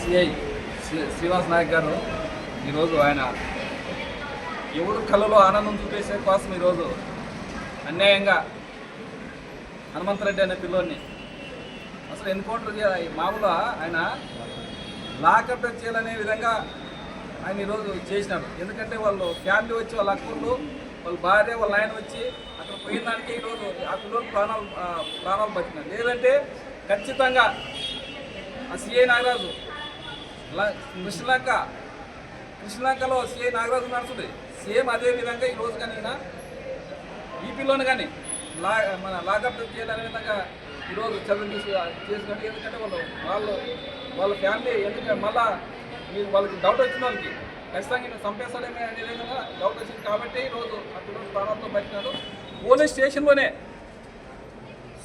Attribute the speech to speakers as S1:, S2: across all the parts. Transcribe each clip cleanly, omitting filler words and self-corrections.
S1: CI Srinivas Naik గారు ఈరోజు ఆయన ఎవరు కళ్ళలో ఆనందం చూపేసే కోసం ఈరోజు అన్యాయంగా హనుమంతరెడ్డి అనే పిల్లోని అసలు ఎన్కౌంటర్ మామూలుగా ఆయన లాకప్ చేయాలనే విధంగా ఆయన ఈరోజు చేసినాడు. ఎందుకంటే వాళ్ళు ఫ్యామిలీ వచ్చి వాళ్ళ అక్కలు వాళ్ళ భార్య వాళ్ళ ఆయన వచ్చి అక్కడ పోయిన దానికి ఈరోజు ఆ పిల్లలు ప్రాణాలు బతికినారు. లేదంటే ఖచ్చితంగా ఆ సిఐ నాగరాజు కృష్ణలంకలో సిఐ నాగరాజు నడుస్తుంది సేమ్ అదే విధంగా ఈ రోజు కానీ ఈ పిల్లోని కానీ మన లాకప్ చేయాలనే విధంగా ఈరోజు చదువు చేసుకుంటే ఎందుకంటే వాళ్ళ ఫ్యామిలీ ఎందుకంటే మళ్ళా మీరు వాళ్ళకి డౌట్ వచ్చిన వాళ్ళకి ఖచ్చితంగా నేను చంపేస్తాడేమే అనే విధంగా డౌట్ వచ్చింది కాబట్టి ఈరోజు ఆ పిల్లలు ప్రాణాలతో బతికినారు. పోలీస్ స్టేషన్లోనే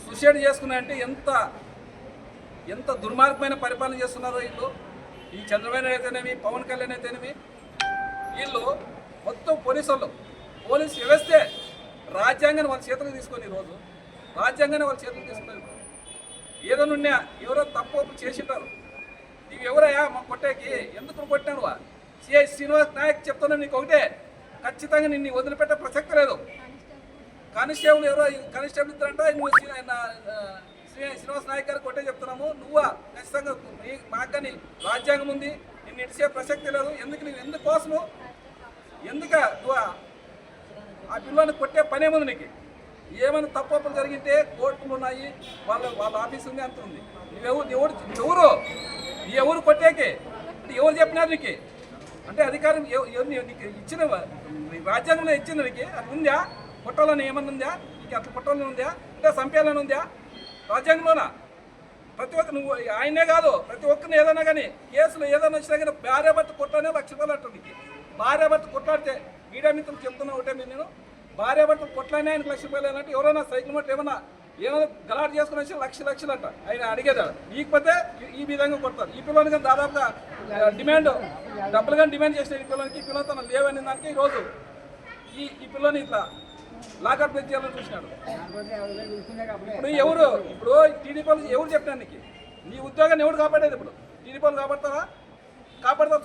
S1: సూసైడ్ చేసుకున్నారంటే ఎంత దుర్మార్గమైన పరిపాలన చేస్తున్నారో వీళ్ళు. ఈ చంద్రబాబు నాయుడు అయితేనేమి పవన్ కళ్యాణ్ అయితేనేమి వీళ్ళు మొత్తం పోలీస్ వ్యవస్థే రాజ్యాంగాన్ని వాళ్ళ చేతులకు తీసుకొని ఈరోజు రాజ్యాంగాన్ని వాళ్ళ చేతులకు తీసుకున్నారు. ఏదైనా ఎవరో తప్పు చేసింటారు, నీవు ఎవరయ్యా మా కొట్టేకి ఎందుకు కొట్టాను సిఐ శ్రీనివాస్ నాయక్ చెప్తున్నా నీకు ఒకటే, ఖచ్చితంగా నిన్ను వదిలిపెట్టే ప్రసక్తి లేదు. కానిస్టేబుల్ ఎవరో కానిస్టేబుల్ ఇద్దరంట నువ్వు శ్రీనివాస్ నాయక్ గారు కొట్టే చెప్తున్నాము, నువ్వా ఖచ్చితంగా మాకు కానీ రాజ్యాంగం ఉంది, నిన్ను ఇడిచే ప్రసక్తి లేదు. ఎందుకోసము నువ్వు ఆ పిల్లల్ని కొట్టే పనేముంది నీకు? ఏమైనా తప్పులు జరిగితే కోర్టులు ఉన్నాయి, వాళ్ళ ఆఫీస్ ఉంది, అంత ఉంది. ఎవరు కొట్టేకే ఎవరు చెప్పినారు నీకు? అంటే అధికారం నీకు ఇచ్చిన రాజ్యాంగంలో ఇచ్చింది నీకు అది ఉందా? కొట్టాలని ఏమన్నా ఉందా నీకు? అట్లా కొట్టాలని ఉందా? అంటే చంపేయాలని ఉందా రాజ్యాంగంలోనా? ప్రతి ఒక్క నువ్వు ఆయనే కాదు ప్రతి ఒక్కరిని ఏదైనా కానీ కేసులు ఏదైనా వచ్చినా కానీ భార్య భర్త కొట్టానే ₹1,00,000 అంటుంది నీకు. భార్య భర్త కొట్లాడితే మీడియా మిత్రులు చెప్తున్నా ఒకటే మీరు, నేను భార్య భర్త కొట్లానే ఆయనకు ₹1,00,000 అంటే ఎవరైనా సైకిల్ మట్టి ఏమన్నా గలాట్ చేసుకుని వచ్చి లక్షలు అంట ఆయన అడిగేదాడు. ఈకపోతే ఈ విధంగా కొడతారు. ఈ పిల్లలకి దాదాపుగా డబ్బులు కానీ డిమాండ్ చేసిన ఈ పిల్లలతో తన లేవని దానికి ఈరోజు ఈ పిల్లని ఇట్లా లాకప్ చేయాలని చూసినాడు. ఇప్పుడు టీడీపీ ఎవరు చెప్పినారు నీకు? నీ ఉద్యోగాన్ని ఎవరు కాపాడేది? ఇప్పుడు టీడీపీ కాపాడతారా?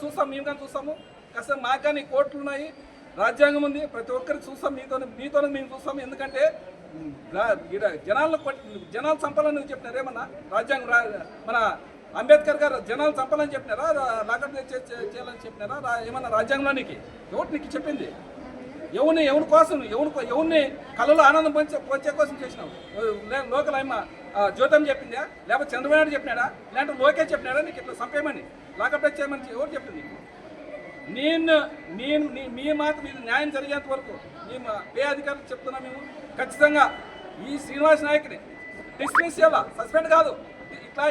S1: చూస్తాం, మేము కానీ చూస్తాము. కాస్త మాకు కానీ కోర్టులు ఉన్నాయి, రాజ్యాంగం ఉంది, ప్రతి ఒక్కరికి చూస్తాం, మీతోనే మేము చూస్తాము. ఎందుకంటే జనాలు చంపాలని చెప్పినారు ఏమన్నా? రాజ్యాంగం మన అంబేద్కర్ గారు జనాలు చంపాలని చెప్పినారా? లాకప్ చేయాలని చెప్పినారా? ఏమన్నా రాజ్యాంగంలో ఎవరు నీకు చెప్పింది? ఎవరి కోసం ఎవరిని కళ్ళలో ఆనందం పంచే కోసం చేసినావు? లోకల్ అమ్మ జ్యోతం చెప్పిందా? లేకపోతే చంద్రబాబు నాయుడు చెప్పినాడా? లేదంటే లోకేష్ చెప్పినాడా నీకు ఇట్లా చంపేయమని లాకప్ చేయమని ఎవరు చెప్పింది? మీ మాట మీద న్యాయం జరిగేంత వరకు మేము పే అధికారులు చెప్తున్నాం. మేము ఖచ్చితంగా ఈ శ్రీనివాస్ నాయక్ని డిస్మిస్ చేయాలా, సస్పెండ్ కాదు.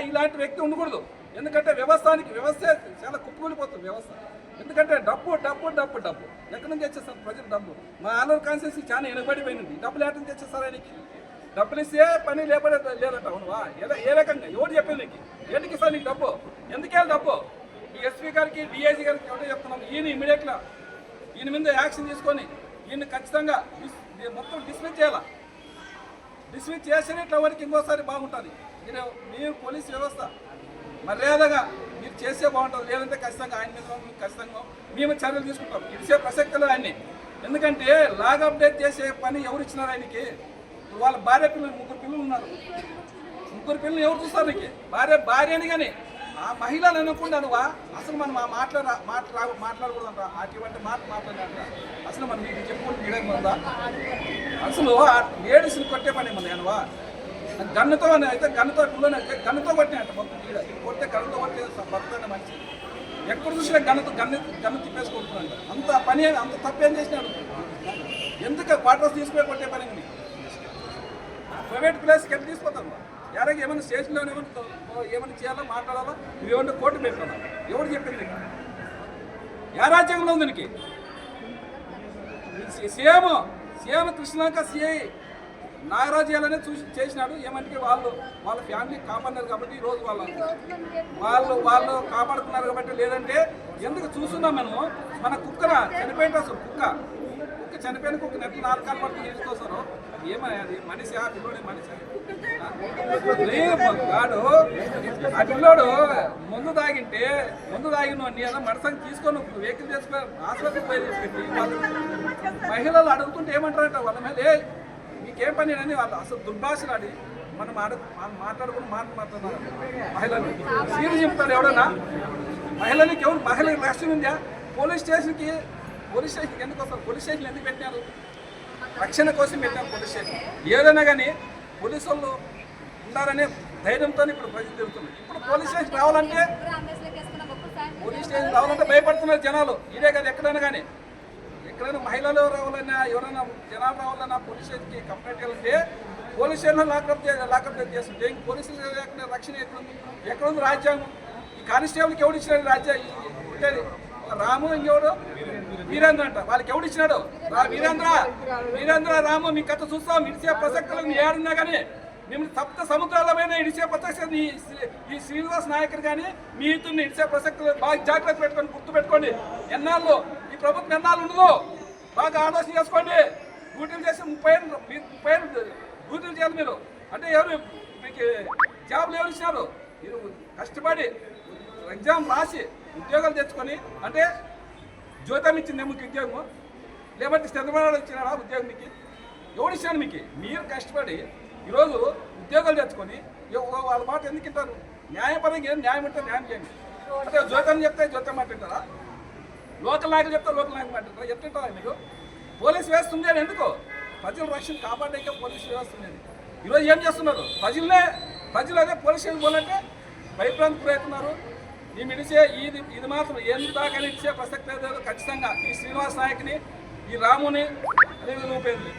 S1: ఇలాంటి వ్యక్తి ఉండకూడదు. ఎందుకంటే వ్యవస్థ చాలా కుప్పకూలిపోతుంది వ్యవస్థ. ఎందుకంటే డబ్బు ఎక్కడి నుంచి తెచ్చేస్తారు ప్రజలు? డబ్బు మా ఆలూరు కాన్స్టిట్యూన్సీ చాలా వెనుకబడిపోయింది. డబ్బులు ఎక్కడి తెచ్చేస్తారు ఆయనకి? డబ్బులు ఇస్తే పని లేదంట. అవునువా? ఏ రకంగా ఎవరు చెప్పింది నీకు? ఎందుకు ఇస్తారు నీకు డబ్బు? ఎందుకేళ్ళ డబ్బు? ఈ ఎస్పీ గారికి డిఐజీ గారికి ఎవరో చెప్తున్నాం, ఈయన ఇమీడియట్గా ఈయన మీద యాక్షన్ తీసుకొని ఈయన ఖచ్చితంగా మొత్తం డిస్మిస్ చేయాలా. డిస్మిస్ చేసిన ఇట్లా వరకు ఇంకోసారి బాగుంటుంది. మీరు పోలీస్ వ్యవస్థ మర్యాదగా మీరు చేసే బాగుంటుంది. లేదంటే ఖచ్చితంగా ఆయన మీద ఖచ్చితంగా మేము చర్యలు తీసుకుంటాం. ఇచ్చే ప్రసక్తులు ఆయన్ని. ఎందుకంటే లాగ్ అప్డేట్ చేసే పని ఎవరు ఇచ్చినారు ఆయనకి? వాళ్ళ భార్య పిల్లలు 3 పిల్లలు ఉన్నారు. 3 పిల్లలు ఎవరు చూస్తారు నీకు? భార్యని కానీ ఆ మహిళలు అనుకుండా నువ్వా అసలు మనం మాట్లాడకూడదంట. అటువంటి మాట్లాడినట్ట అసలు మనం మీకు చెప్పుకుంటూ తీయడం ఉందా? అసలు ఆ లేడీస్ని కొట్టే పని ఏమన్నా అనువా? గన్నుతో అయితే గన్నుతో కొట్టినట్ట మొత్తం కొట్టే గన్నుతో కొట్టే భర్తనే మంచి. ఎక్కడ చూసినా గన్ను తిప్పేసి కొడుతున్నాంట. అంత పని అంత తప్పేం చేసినాడు? ఎందుకు క్వార్టర్స్ తీసుకుపోయి కొట్టే పని? ప్రైవేట్ ప్లేస్కి ఎట్లా తీసుకుపోతాను? ఎవరికి ఏమైనా స్టేషన్లో ఏమైనా చేయాలో మాట్లాడాలో నువ్వేమన్నా కోర్టు పెట్టుకున్నా? ఎవరు చెప్పింది నీకు? ఏ రాజ్యాంగంలో ఉంది నీకు? సీఎం కృష్ణలంక సిఐ నాగరాజు చేయాలనే చేసినాడు. ఏమంటే వాళ్ళ ఫ్యామిలీ కాపాడినారు కాబట్టి ఈరోజు వాళ్ళు కాపాడుతున్నారు కాబట్టి. లేదంటే ఎందుకు చూస్తున్నాం మనము? మన కుక్కన చనిపోయింది. అసలు కుక్క చనిపోయిన కుక్క నెట్ 4 కాలు పడుతుంది తీసుకొస్తారు. ఏమయ్యా అది మనిషి ఆ పిల్లోడే మనిషి వాడు ఆ పిల్లోడు ముందు తాగిన నీ అలా మడసంగి తీసుకొని వెహికల్ చేసుకొని హాస్పిటల్కి పోయి తీసుకెళ్ళి వాళ్ళు మహిళలు అడుగుతుంటే ఏమంటారంట వాళ్ళ మీద మీకేం పని అని వాళ్ళు అసలు దుర్భాషలాడి మనం మాట్లాడుకుని మాట్లాడుతున్నారు మహిళలు సీరియస్ చెప్తాడు ఎవడన్నా మహిళలకి మహిళలకు రక్షణ ఉందా పోలీస్ స్టేషన్కి ఎందుకు వస్తారు పోలీస్ స్టేషన్ ఎందుకు పెట్టారు రక్షణ కోసం పెట్టారు పోలీస్ స్టేషన్ ఏదైనా కానీ పోలీసు వాళ్ళు ఉన్నారనే ధైర్యంతో ఇప్పుడు ప్రజలు తిరుగుతున్నారు ఇప్పుడు పోలీస్ స్టేషన్ రావాలంటే భయపడుతున్నారు జనాలు ఇదే కదా ఎక్కడైనా కానీ ఎక్కడైనా మహిళలు రావాలన్నా ఎవరైనా జనాలు రావాలన్నా పోలీస్ స్టేషన్కి కంప్లైంట్ వెళ్తే పోలీస్ స్టేషన్లో లాకప్ చేస్తుంటే ఇంక పోలీసులు రక్షణ ఎక్కడుంది రాజ్యాంగం ఈ కానిస్టేబుల్కి ఎవడు ఇచ్చినాడు రాజ్యాంగం ఉండేది రాము ఇంకెవడు వీరేంద్ర అంట వాళ్ళకి ఎవడు ఇచ్చినాడు వీరేంద్ర రాము మీ కథ చూస్తాం ఇడిచే ప్రసక్తులు మీ ఏడున్నా కానీ మేము సప్త సముద్రాలమైన ఇడిచే ప్రసక్తి ఈ శ్రీనివాస్ నాయకుడు కానీ మీ ఇతరుని ఇడిచే ప్రసక్తులు బాగా జాగ్రత్త పెట్టుకొని గుర్తుపెట్టుకోండి ఎన్నాళ్ళు ఈ ప్రభుత్వం ఎన్నాళ్ళు ఉండదు బాగా ఆలోచన చేసుకోండి డ్యూటీలు చేసి 30 డ్యూటీలు చేయాలి మీరు అంటే ఎవరు మీకు జాబ్లు ఎవరు ఇచ్చినారు మీరు కష్టపడి ఎగ్జామ్ రాసి ఉద్యోగాలు తెచ్చుకొని అంటే జ్యోతం ఇచ్చింది మీకు ఉద్యోగం లేకపోతే చంద్రబాబు ఇచ్చినాడా ఉద్యోగం మీకు ఎవడు ఇచ్చాను మీకు మీరు కష్టపడి ఈరోజు ఉద్యోగాలు తెచ్చుకొని వాళ్ళ మాట ఎందుకు తింటారు న్యాయపరంగా ఏం న్యాయం ఉంటే న్యాయం చేయండి అంటే జ్యోతం చెప్తే జ్యోతం మాట తింటారా లోకల్ నాయకులు చెప్తే లోకల్ నాయకులు మాట తింటారా చెప్తుంటారా మీకు పోలీస్ వ్యవస్థ ఉంది అని ఎందుకు ప్రజల రక్షణ కాపాడేకే పోలీస్ వ్యవస్థ ఉండేది ఈరోజు ఏం చేస్తున్నారు ప్రజలు అదే పోలీస్ స్టేషన్ పోలంటే భయభ్రాంతి గురవుతున్నారు మేము ఇడిచే ఇది మాత్రం ఎందుకు దాకా ఇచ్చే ప్రసక్తి లేదు ఖచ్చితంగా ఈ శ్రీనివాస్ నాయక్ని ఈ రాముని అనేది ఉపయోగించి